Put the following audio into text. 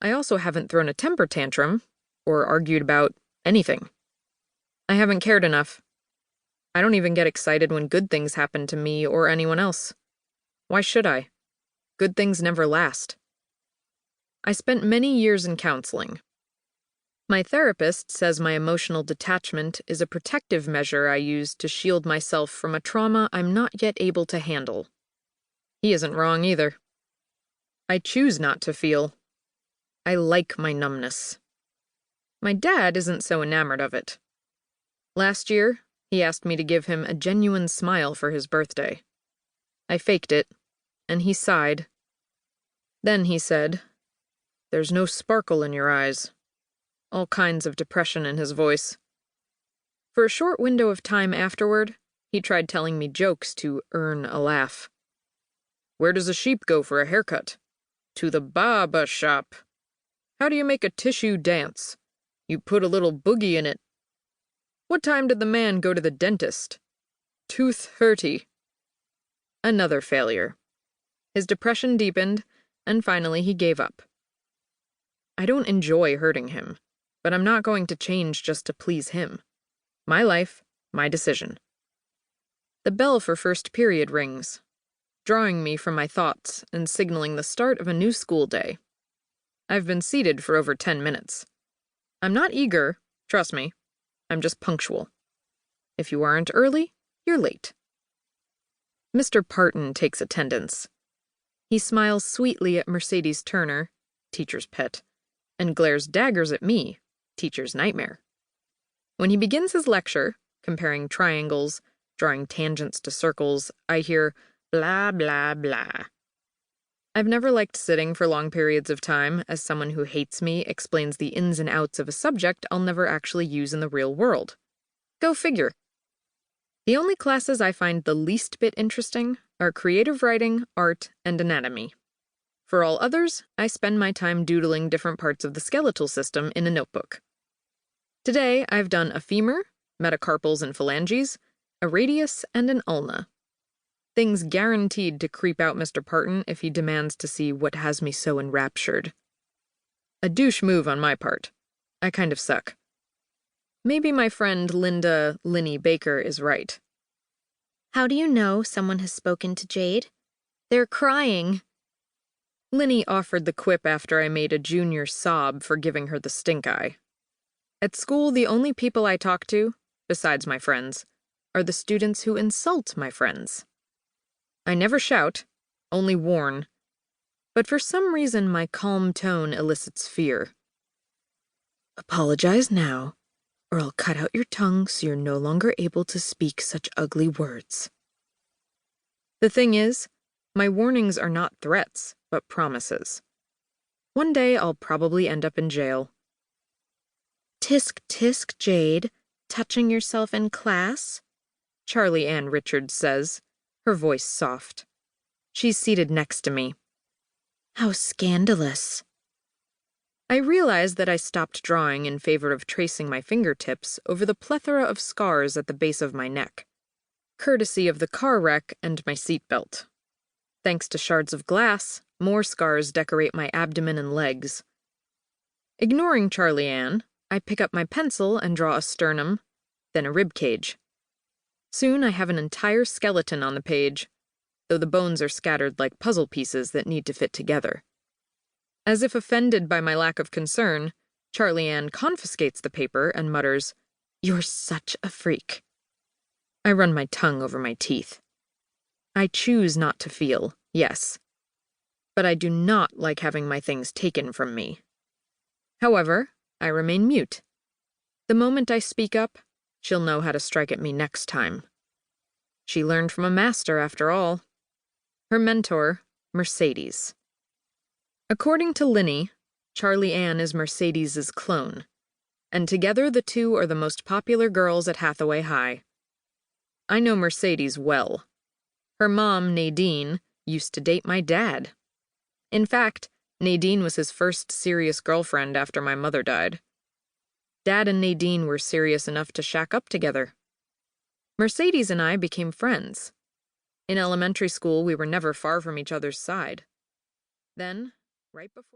I also haven't thrown a temper tantrum or argued about anything. I haven't cared enough. I don't even get excited when good things happen to me or anyone else. Why should I? Good things never last. I spent many years in counseling. My therapist says my emotional detachment is a protective measure I use to shield myself from a trauma I'm not yet able to handle. He isn't wrong either. I choose not to feel. I like my numbness. My dad isn't so enamored of it. Last year, he asked me to give him a genuine smile for his birthday. I faked it, and he sighed. Then he said, "There's no sparkle in your eyes." All kinds of depression in his voice. For a short window of time afterward, he tried telling me jokes to earn a laugh. "Where does a sheep go for a haircut?" "To the barber shop." "How do you make a tissue dance?" "You put a little boogie in it." "What time did the man go to the dentist?" 2:30. Another failure. His depression deepened, and finally he gave up. I don't enjoy hurting him, but I'm not going to change just to please him. My life, my decision. The bell for first period rings, drawing me from my thoughts and signaling the start of a new school day. I've been seated for over 10 minutes. I'm not eager, trust me. I'm just punctual. If you aren't early, you're late. Mr. Parton takes attendance. He smiles sweetly at Mercedes Turner, teacher's pet, and glares daggers at me, teacher's nightmare. When he begins his lecture, comparing triangles, drawing tangents to circles, I hear blah, blah, blah. I've never liked sitting for long periods of time as someone who hates me explains the ins and outs of a subject I'll never actually use in the real world. Go figure. The only classes I find the least bit interesting are creative writing, art, and anatomy. For all others, I spend my time doodling different parts of the skeletal system in a notebook. Today, I've done a femur, metacarpals and phalanges, a radius, and an ulna. Things guaranteed to creep out Mr. Parton if he demands to see what has me so enraptured. A douche move on my part. I kind of suck. Maybe my friend Linda Linny Baker is right. How do you know someone has spoken to Jade? They're crying. Linny offered the quip after I made a junior sob for giving her the stink eye. At school, the only people I talk to, besides my friends, are the students who insult my friends. I never shout, only warn, but for some reason my calm tone elicits fear. Apologize now, or I'll cut out your tongue so you're no longer able to speak such ugly words. The thing is, my warnings are not threats, but promises. One day I'll probably end up in jail. Tisk tisk, Jade, touching yourself in class? Charlie Ann Richards says, her voice soft. She's seated next to me. How scandalous. I realize that I stopped drawing in favor of tracing my fingertips over the plethora of scars at the base of my neck, courtesy of the car wreck and my seatbelt. Thanks to shards of glass, more scars decorate my abdomen and legs. Ignoring Charlie Ann, I pick up my pencil and draw a sternum, then a rib cage. Soon I have an entire skeleton on the page, though the bones are scattered like puzzle pieces that need to fit together. As if offended by my lack of concern, Charlie Ann confiscates the paper and mutters, "You're such a freak." I run my tongue over my teeth. I choose not to feel, yes, but I do not like having my things taken from me. However, I remain mute. The moment I speak up, she'll know how to strike at me next time. She learned from a master, after all. Her mentor, Mercedes. According to Linny, Charlie Ann is Mercedes's clone, and together the two are the most popular girls at Hathaway High. I know Mercedes well. Her mom, Nadine, used to date my dad. In fact, Nadine was his first serious girlfriend after my mother died. Dad and Nadine were serious enough to shack up together. Mercedes and I became friends. In elementary school, we were never far from each other's side. Then, right before